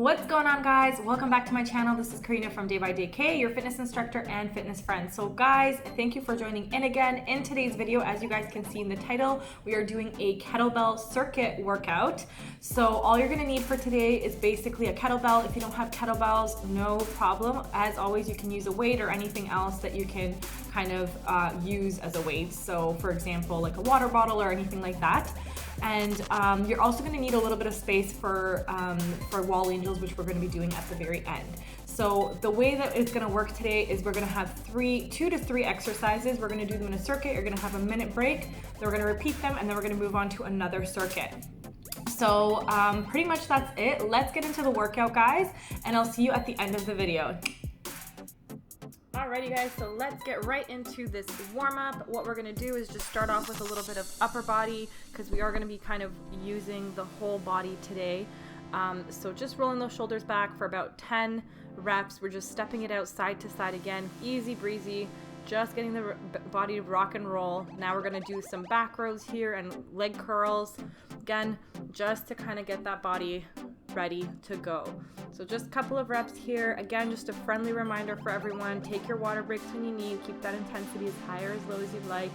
What's going on, guys? Welcome back to my channel. This is Karina from Day by Day K, your fitness instructor and fitness friend. So guys, thank you for joining in again. In today's video, as you guys can see in the title, we are doing a kettlebell circuit workout. So all you're gonna need for today is basically a kettlebell. If you don't have kettlebells, no problem. As always, you can use a weight or anything else that you can kind of use as a weight. So for example, like a water bottle or anything like that. And you're also going to need a little bit of space for wall angels, which we're going to be doing at the very end. So the way that it's going to work today is we're going to have 2 to 3 exercises. We're going to do them in a circuit. You're going to have a minute break. Then we're going to repeat them, and then we're going to move on to another circuit. So pretty much that's it. Let's get into the workout, guys, and I'll see you at the end of the video. Alrighty guys, so let's get right into this warm-up. What we're going to do is just start off with a little bit of upper body because we are going to be kind of using the whole body today. So just rolling those shoulders back for about 10 reps. We're just stepping it out side to side again, easy breezy, just getting the body to rock and roll. Now we're going to do some back rows here and leg curls, again, just to kind of get that body ready to go. So just a couple of reps here. Again, just a friendly reminder for everyone, take your water breaks when you need, keep that intensity as high or as low as you'd like.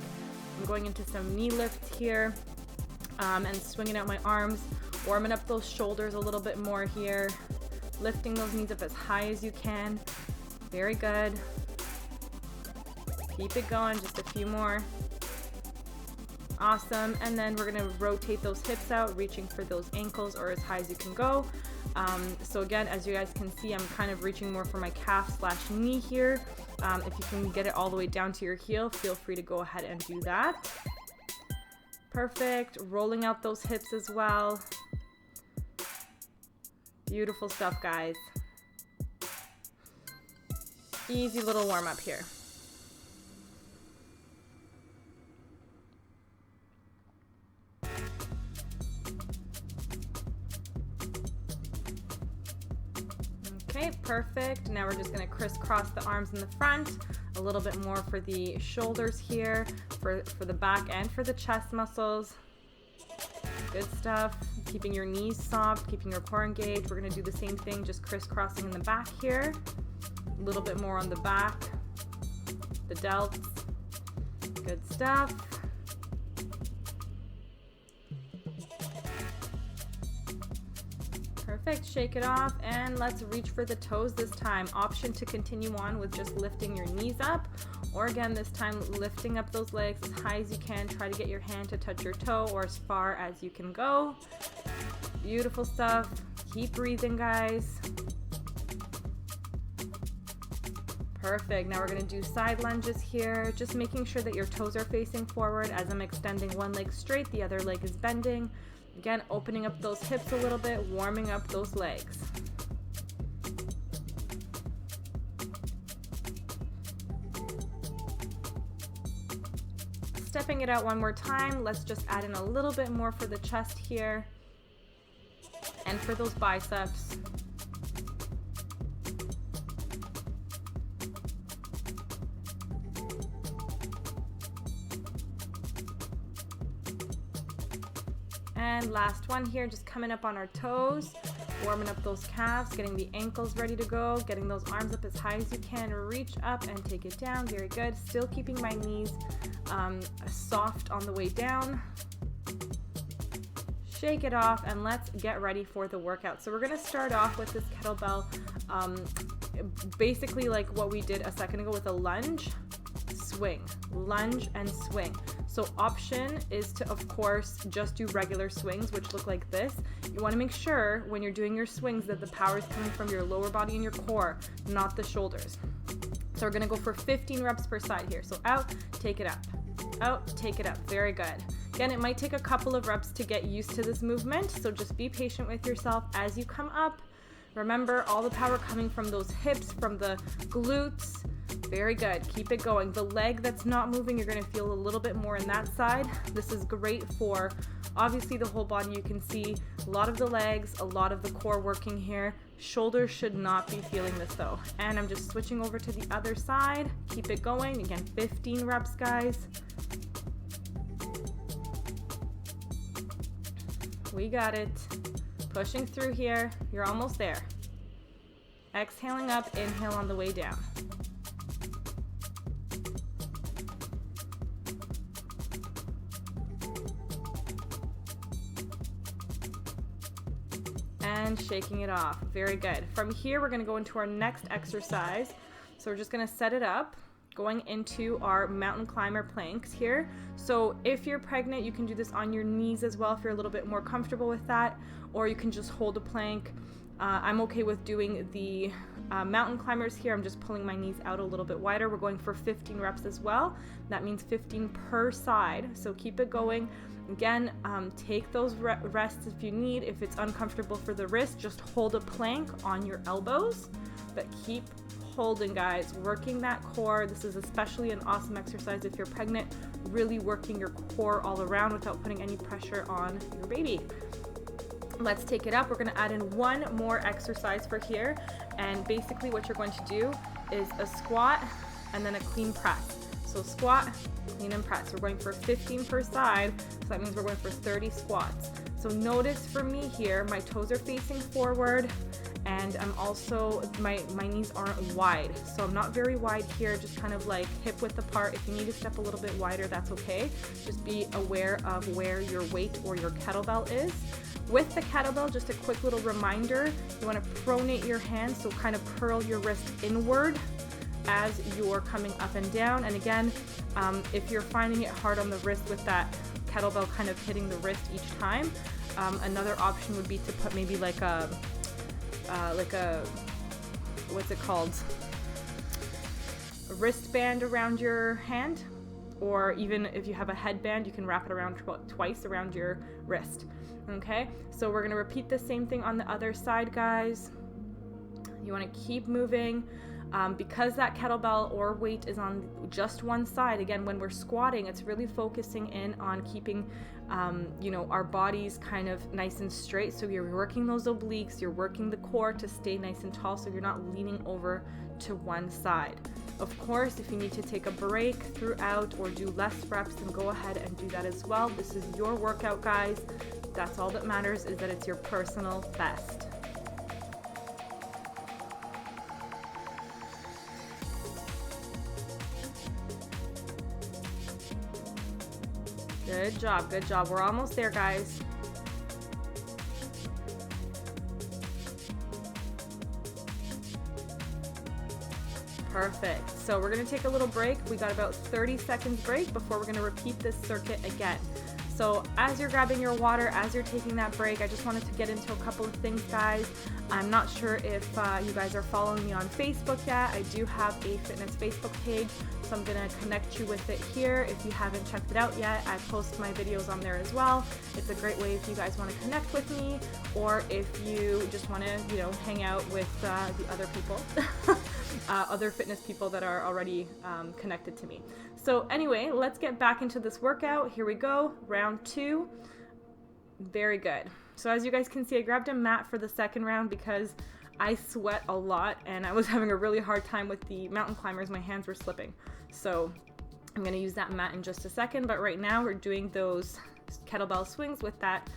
I'm going into some knee lifts here and swinging out my arms, warming up those shoulders a little bit more here, lifting those knees up as high as you can. Very good. Keep it going, just a few more. Awesome. And then we're going to rotate those hips out, reaching for those ankles or as high as you can go. So again, as you guys can see, I'm kind of reaching more for my calf / knee here. If you can get it all the way down to your heel, feel free to go ahead and do that. Perfect. Rolling out those hips as well. Beautiful stuff, guys. Easy little warm up here. Okay, perfect. Now we're just going to crisscross the arms in the front, a little bit more for the shoulders here, for the back and for the chest muscles. Good stuff. Keeping your knees soft, keeping your core engaged. We're going to do the same thing, just crisscrossing in the back here. A little bit more on the back, the delts. Good stuff. Perfect, shake it off, and let's reach for the toes this time. Option to continue on with just lifting your knees up, or again, this time lifting up those legs as high as you can. Try to get your hand to touch your toe or as far as you can go. Beautiful stuff. Keep breathing, guys. Perfect. Now we're going to do side lunges here, just making sure that your toes are facing forward. As I'm extending one leg straight, the other leg is bending. Again, opening up those hips a little bit, warming up those legs. Stepping it out one more time. Let's just add in a little bit more for the chest here and for those biceps. And last one here, just coming up on our toes, warming up those calves, getting the ankles ready to go, getting those arms up as high as you can. Reach up and take it down. Very good. Still keeping my knees soft on the way down. Shake it off, and let's get ready for the workout. So we're going to start off with this kettlebell, basically like what we did a second ago with a lunge, swing, lunge and swing. So option is to, of course, just do regular swings, which look like this. You want to make sure when you're doing your swings that the power is coming from your lower body and your core, not the shoulders. So we're going to go for 15 reps per side here. So out, take it up. Out, take it up. Very good. Again, it might take a couple of reps to get used to this movement, so just be patient with yourself as you come up. Remember, all the power coming from those hips, from the glutes. Very good. Keep it going. The leg that's not moving, you're going to feel a little bit more in that side. This is great for obviously the whole body. You can see a lot of the legs, a lot of the core working here. Shoulders should not be feeling this though. And I'm just switching over to the other side. Keep it going. Again, 15 reps, guys. We got it. Pushing through here. You're almost there. Exhaling up, inhale on the way down. And shaking it off. Very good. From here, we're gonna go into our next exercise. So we're just gonna set it up, going into our mountain climber planks here. So if you're pregnant, you can do this on your knees as well if you're a little bit more comfortable with that, or you can just hold a plank. I'm okay with doing the mountain climbers here. I'm just pulling my knees out a little bit wider. We're going for 15 reps as well. That means 15 per side. So keep it going. Again, take those rests if you need. If it's uncomfortable for the wrist, just hold a plank on your elbows, but keep holding, guys, working that core. This is especially an awesome exercise if you're pregnant, really working your core all around without putting any pressure on your baby. Let's take it up. We're going to add in one more exercise for here, and basically what you're going to do is a squat and then a clean press. So squat, clean and press. We're going for 15 per side, so that means we're going for 30 squats. So notice for me here, my toes are facing forward, and I'm also, my knees aren't wide. So I'm not very wide here, just kind of like hip width apart. If you need to step a little bit wider, that's okay. Just be aware of where your weight or your kettlebell is. With the kettlebell, just a quick little reminder, you want to pronate your hands, so kind of curl your wrist inward as you're coming up and down. And again, if you're finding it hard on the wrist with that kettlebell kind of hitting the wrist each time, another option would be to put maybe like a what's it called, a wristband around your hand, or even if you have a headband, you can wrap it around twice around your wrist. Okay, so we're gonna repeat the same thing on the other side, guys. You want to keep moving. Because that kettlebell or weight is on just one side, again, when we're squatting, it's really focusing in on keeping our bodies kind of nice and straight. So you're working those obliques, you're working the core to stay nice and tall, so you're not leaning over to one side. Of course, if you need to take a break throughout or do less reps, then go ahead and do that as well. This is your workout, guys. That's all that matters, is that it's your personal best. Good job, good job. We're almost there, guys. Perfect. So we're gonna take a little break. We got about 30 seconds break before we're gonna repeat this circuit again. So as you're grabbing your water, as you're taking that break, I just wanted to get into a couple of things, guys. I'm not sure if you guys are following me on Facebook yet. I do have a fitness Facebook page, so I'm gonna connect you with it here. If you haven't checked it out yet, I post my videos on there as well. It's a great way if you guys want to connect with me, or if you just want to, hang out with the other people, other fitness people that are already connected to me. So anyway, let's get back into this workout. Here we go, round 2. Very good. So as you guys can see, I grabbed a mat for the second round because I sweat a lot and I was having a really hard time with the mountain climbers. My hands were slipping. So I'm going to use that mat in just a second, but right now we're doing those kettlebell swings with that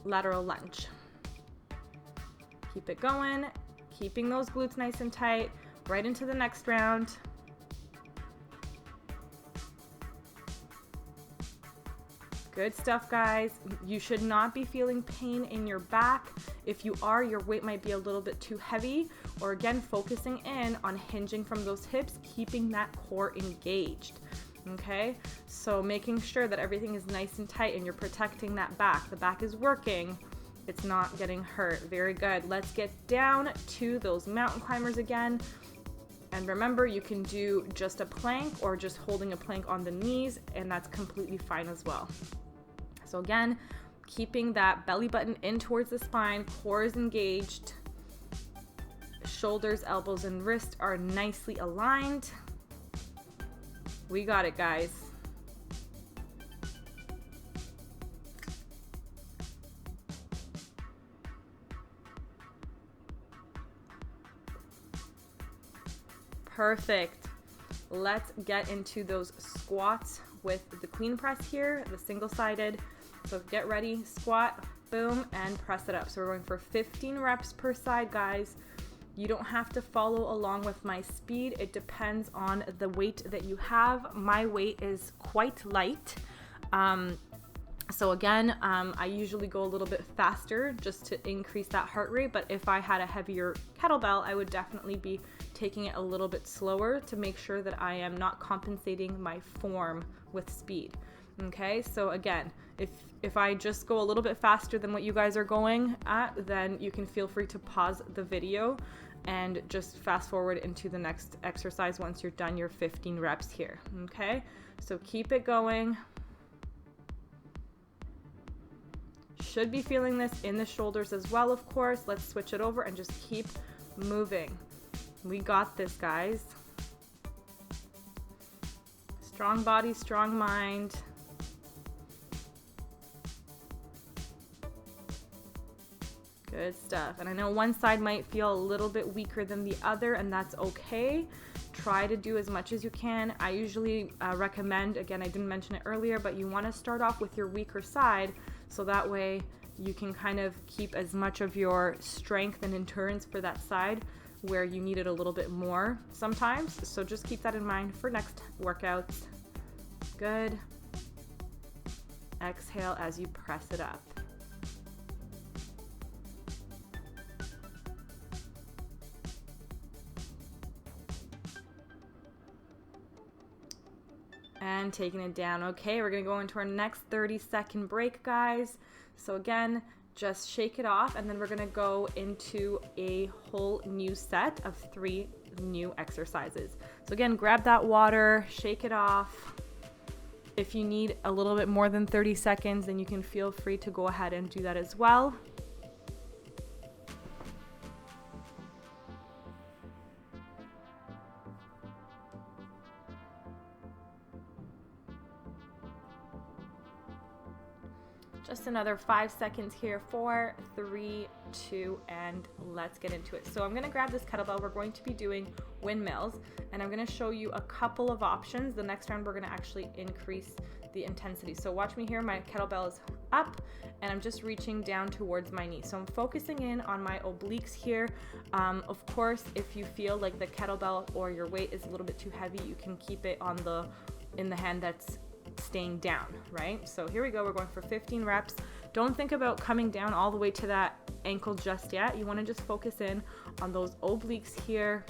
lateral lunge. Keep it going, keeping those glutes nice and tight, right into the next round. Good stuff, guys. You should not be feeling pain in your back. If you are, your weight might be a little bit too heavy, or again, focusing in on hinging from those hips, keeping that core engaged. Okay, so making sure that everything is nice and tight and you're protecting that back. The back is working, it's not getting hurt. Very good. Let's get down to those mountain climbers again. And remember, you can do just a plank or just holding a plank on the knees, and that's completely fine as well. So again, keeping that belly button in towards the spine, core is engaged, shoulders, elbows, and wrists are nicely aligned. We got it, guys. Perfect. Let's get into those squats with the clean press here, the single-sided. So get ready, squat, boom, and press it up. So we're going for 15 reps per side, guys. You don't have to follow along with my speed. It depends on the weight that you have. My weight is quite light. So again, I usually go a little bit faster just to increase that heart rate. But if I had a heavier kettlebell, I would definitely be taking it a little bit slower to make sure that I am not compensating my form with speed. Okay, so again, if I just go a little bit faster than what you guys are going at, then you can feel free to pause the video and just fast forward into the next exercise once you're done your 15 reps here. Okay, so keep it going. Should be feeling this in the shoulders as well, of course. Let's switch it over and just keep moving. We got this, guys. Strong body, strong mind. Good stuff. And I know one side might feel a little bit weaker than the other, and that's okay. Try to do as much as you can. I usually recommend, again, I didn't mention it earlier, but you want to start off with your weaker side, so that way you can kind of keep as much of your strength and endurance for that side where you need it a little bit more sometimes. So just keep that in mind for next workouts. Good. Exhale as you press it up. And taking it down. Okay, we're gonna go into our next 30-second break, guys. So again, just shake it off, and then we're gonna go into a whole new set of 3 new exercises. So again, grab that water, shake it off. If you need a little bit more than 30 seconds, then you can feel free to go ahead and do that as well. Just another 5 seconds here. 4, 3, 2, and let's get into it. So I'm gonna grab this kettlebell. We're going to be doing windmills, and I'm gonna show you a couple of options. The next round, we're gonna actually increase the intensity. So watch me here. My kettlebell is up, and I'm just reaching down towards my knee. So I'm focusing in on my obliques here. Of course, if you feel like the kettlebell or your weight is a little bit too heavy, you can keep it on in the hand that's staying down, right? So here we go. We're going for 15 reps. Don't think about coming down all the way to that ankle just yet. You want to just focus in on those obliques here.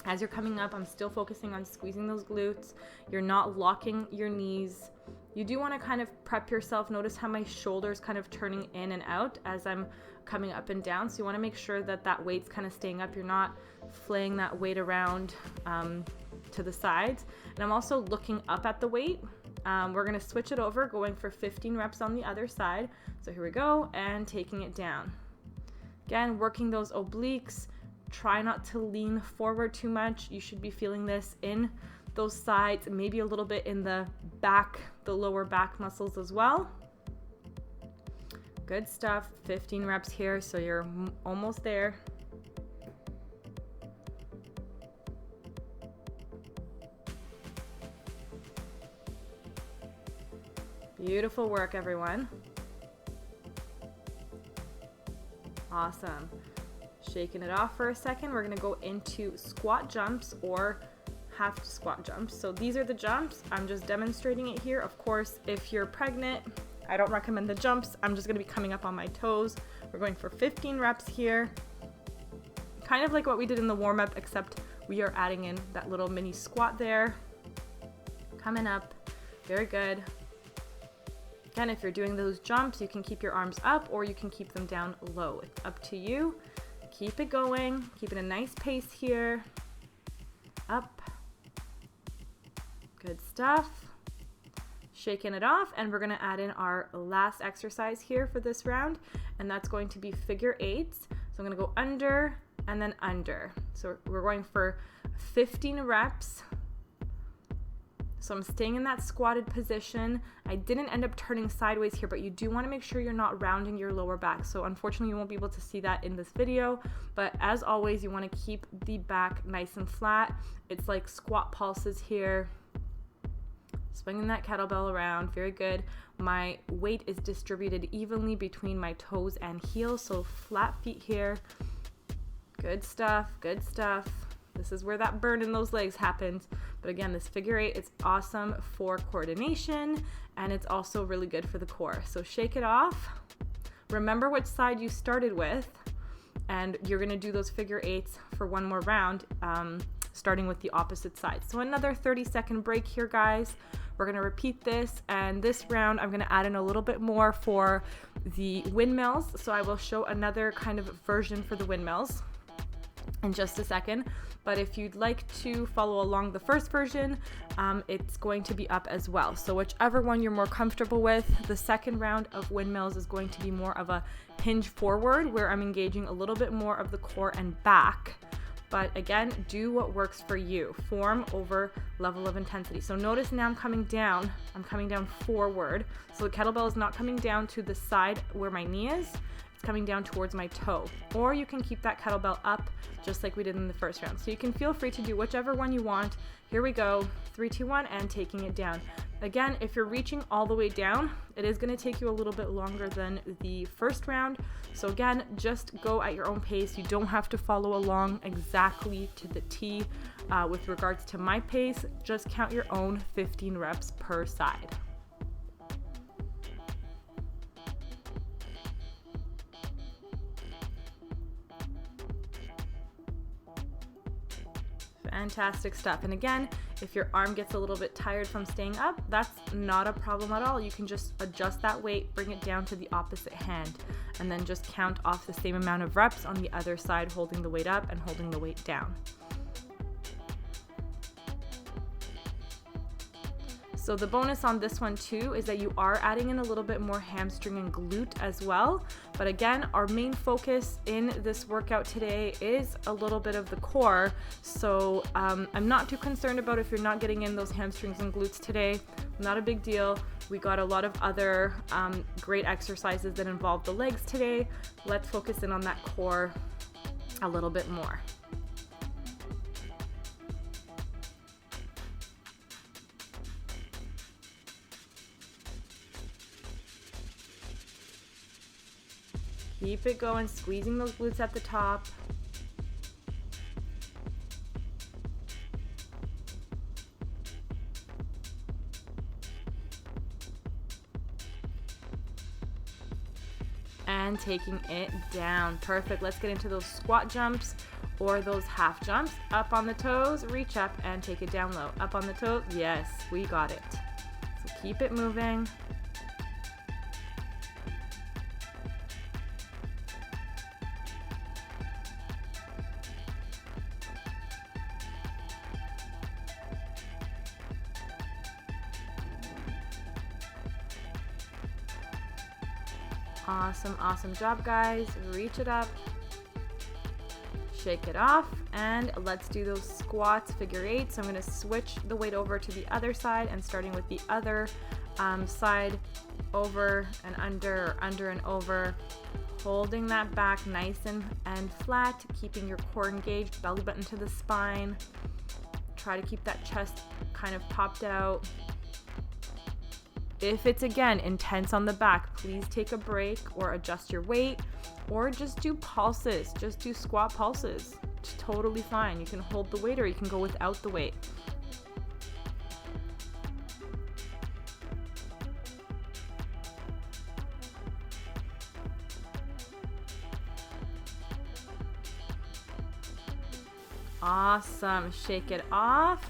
As you're coming up, I'm still focusing on squeezing those glutes. You're not locking your knees. You do want to kind of prep yourself. Notice how my shoulders kind of turning in and out as I'm coming up and down. So you want to make sure that that weight's kind of staying up. You're not flaying that weight around to the sides. And I'm also looking up at the weight. We're going to switch it over, going for 15 reps on the other side. So here we go, and taking it down. Again, working those obliques. Try not to lean forward too much. You should be feeling this in those sides, maybe a little bit in the back, the lower back muscles as well. Good stuff. 15 reps here, so you're almost there. Beautiful work, everyone. Awesome. Shaking it off for a second. We're going to go into squat jumps or half squat jumps. So these are the jumps. I'm just demonstrating it here. Of course, if you're pregnant, I don't recommend the jumps. I'm just going to be coming up on my toes. We're going for 15 reps here. Kind of like what we did in the warm-up, except we are adding in that little mini squat there. Coming up. Very good. Again, if you're doing those jumps, you can keep your arms up or you can keep them down low. It's up to you. Keep it going. Keep it a nice pace here. Up. Good stuff. Shaking it off, and we're going to add in our last exercise here for this round, and that's going to be figure eights. So I'm going to go under and then under. So we're going for 15 reps. So I'm staying in that squatted position. I didn't end up turning sideways here, but you do want to make sure you're not rounding your lower back. So unfortunately, you won't be able to see that in this video, but as always, you want to keep the back nice and flat. It's like squat pulses here. Swinging that kettlebell around, very good. My weight is distributed evenly between my toes and heels, so flat feet here. Good stuff, good stuff. This is where that burn in those legs happens. But again, this figure 8 is awesome for coordination, and it's also really good for the core. So shake it off. Remember which side you started with, and you're gonna do those figure 8s for one more round, starting with the opposite side. So another 30-second break here, guys. We're gonna repeat this, and this round I'm gonna add in a little bit more for the windmills. So I will show another kind of version for the windmills in just a second. But if you'd like to follow along the first version, it's going to be up as well. So whichever one you're more comfortable with. The second round of windmills is going to be more of a hinge forward, where I'm engaging a little bit more of the core and back. But again, do what works for you. Form over level of intensity. So notice now I'm coming down forward. So the kettlebell is not coming down to the side where my knee is. Coming down towards my toe, or you can keep that kettlebell up just like we did in the first round. So you can feel free to do whichever one you want. Here we go, 3, 2, 1, and taking it down. Again, if you're reaching all the way down, it is going to take you a little bit longer than the first round. So again, just go at your own pace. You don't have to follow along exactly to the T. With regards to my pace, just count your own 15 reps per side. Fantastic stuff. And again, if your arm gets a little bit tired from staying up, that's not a problem at all. You can just adjust that weight, bring it down to the opposite hand, and then just count off the same amount of reps on the other side, holding the weight up and holding the weight down. So the bonus on this one too is that you are adding in a little bit more hamstring and glute as well. But again, our main focus in this workout today is a little bit of the core. So I'm not too concerned about if you're not getting in those hamstrings and glutes today. Not a big deal. We got a lot of other great exercises that involve the legs today. Let's focus in on that core a little bit more. Keep it going, squeezing those glutes at the top. And taking it down. Perfect. Let's get into those squat jumps or those half jumps. Up on the toes, reach up and take it down low. Up on the toes. Yes, we got it. So keep it moving. Awesome job, guys. Reach it up, shake it off, and let's do those squats, figure 8. So I'm going to switch the weight over to the other side, and starting with the other side, over and under, or under and over, holding that back nice and flat, keeping your core engaged, belly button to the spine. Try to keep that chest kind of popped out. If it's, again, intense on the back, please take a break or adjust your weight, or just do pulses. Just do squat pulses. It's totally fine. You can hold the weight or you can go without the weight. Awesome. Shake it off.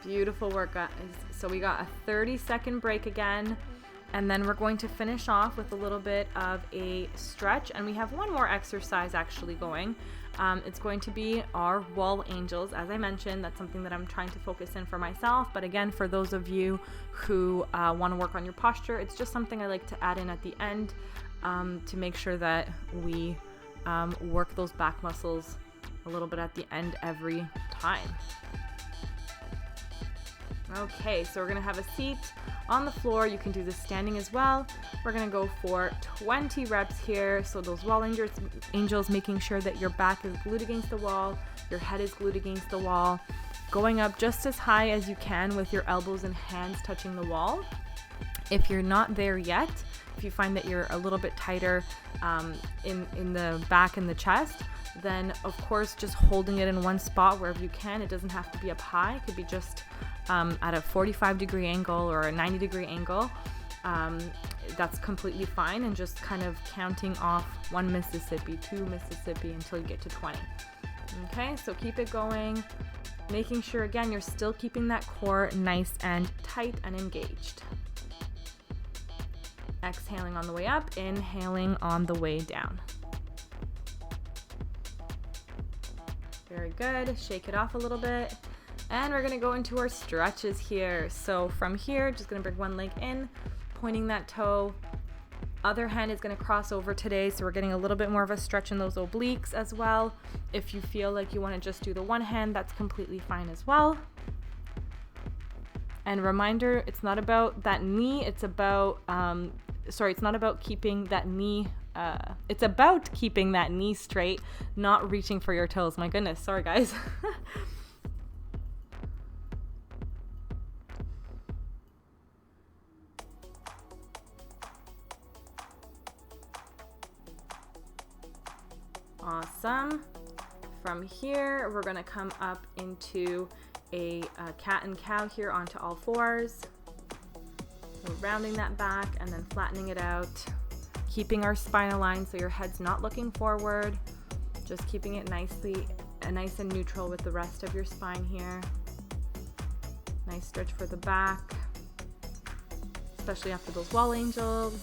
Beautiful work, guys. So we got a 30-second break again, and then we're going to finish off with a little bit of a stretch, and we have one more exercise actually going. It's going to be our wall angels. As I mentioned, that's something that I'm trying to focus in for myself, but again, for those of you who want to work on your posture, it's just something I like to add in at the end to make sure that we work those back muscles a little bit at the end every time. Okay, so we're gonna have a seat on the floor. You can do this standing as well. We're gonna go for 20 reps here. So those wall angels, making sure that your back is glued against the wall, your head is glued against the wall, going up just as high as you can with your elbows and hands touching the wall. If you're not there yet, if you find that you're a little bit tighter in the back and the chest, then of course just holding it in one spot wherever you can. It doesn't have to be up high. It could be just at a 45-degree angle or a 90-degree angle. That's completely fine, and just kind of counting off 1 Mississippi, 2 Mississippi until you get to 20. Okay, so keep it going, making sure again you're still keeping that core nice and tight and engaged. Exhaling on the way up, inhaling on the way down. Very good. Shake it off a little bit. And we're gonna go into our stretches here. So from here, just gonna bring one leg in, pointing that toe. Other hand is gonna cross over today, so we're getting a little bit more of a stretch in those obliques as well. If you feel like you wanna just do the one hand, that's completely fine as well. And reminder, it's not about that knee, it's about, it's not about keeping that knee, it's about keeping that knee straight, not reaching for your toes. My goodness, sorry guys. Awesome. From here, we're gonna come up into a cat and cow here onto all fours. We're rounding that back and then flattening it out, keeping our spine aligned so your head's not looking forward, just keeping it nice and neutral with the rest of your spine here. Nice stretch for the back, especially after those wall angels.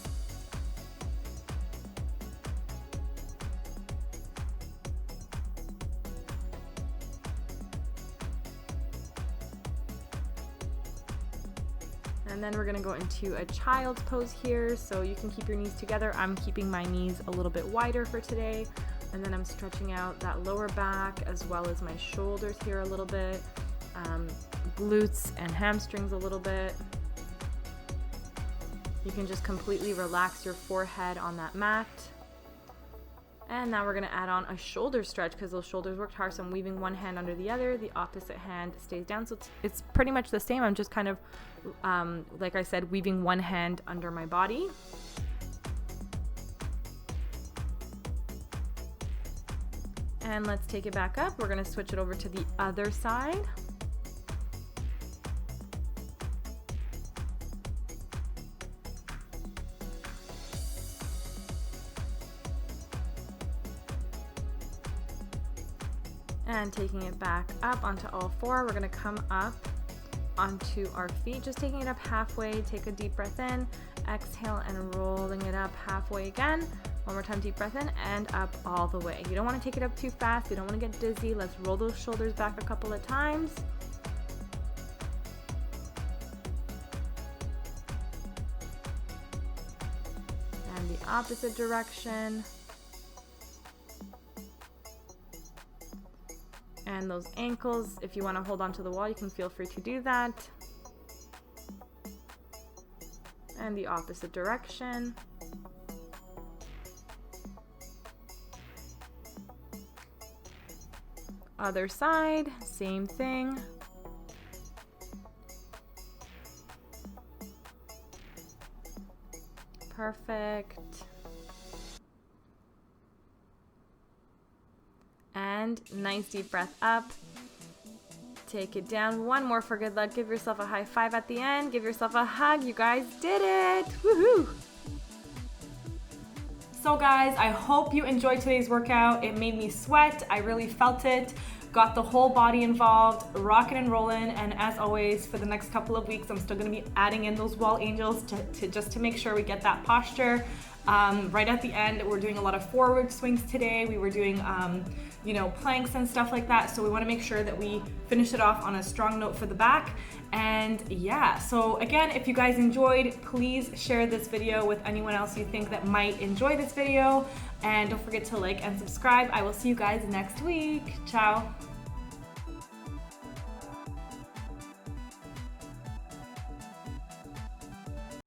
And then we're gonna go into a child's pose here. So you can keep your knees together. I'm keeping my knees a little bit wider for today. And then I'm stretching out that lower back as well as my shoulders here a little bit, glutes and hamstrings a little bit. You can just completely relax your forehead on that mat. And now we're gonna add on a shoulder stretch because those shoulders worked hard. So I'm weaving one hand under the other, the opposite hand stays down. So it's pretty much the same. I'm just kind of, like I said, weaving one hand under my body. And let's take it back up. We're gonna switch it over to the other side. And taking it back up onto all four, we're gonna come up onto our feet, just taking it up halfway. Take a deep breath in, exhale, and rolling it up halfway again. One more time, deep breath in and up all the way. You don't wanna take it up too fast, you don't wanna get dizzy. Let's roll those shoulders back a couple of times. And the opposite direction. And those ankles, if you want to hold on to the wall, you can feel free to do that. And the opposite direction. Other side, same thing. Perfect. And nice deep breath up. Take it down. One more for good luck. Give yourself a high five at the end. Give yourself a hug. You guys did it. Woohoo! So guys, I hope you enjoyed today's workout. It made me sweat. I really felt it. Got the whole body involved, rocking and rolling. And as always, for the next couple of weeks, I'm still gonna be adding in those wall angels to make sure we get that posture. Right at the end, we're doing a lot of forward swings today. We were doing, planks and stuff like that. So we want to make sure that we finish it off on a strong note for the back. And yeah, so again, if you guys enjoyed, please share this video with anyone else you think that might enjoy this video. And don't forget to like and subscribe. I will see you guys next week. Ciao.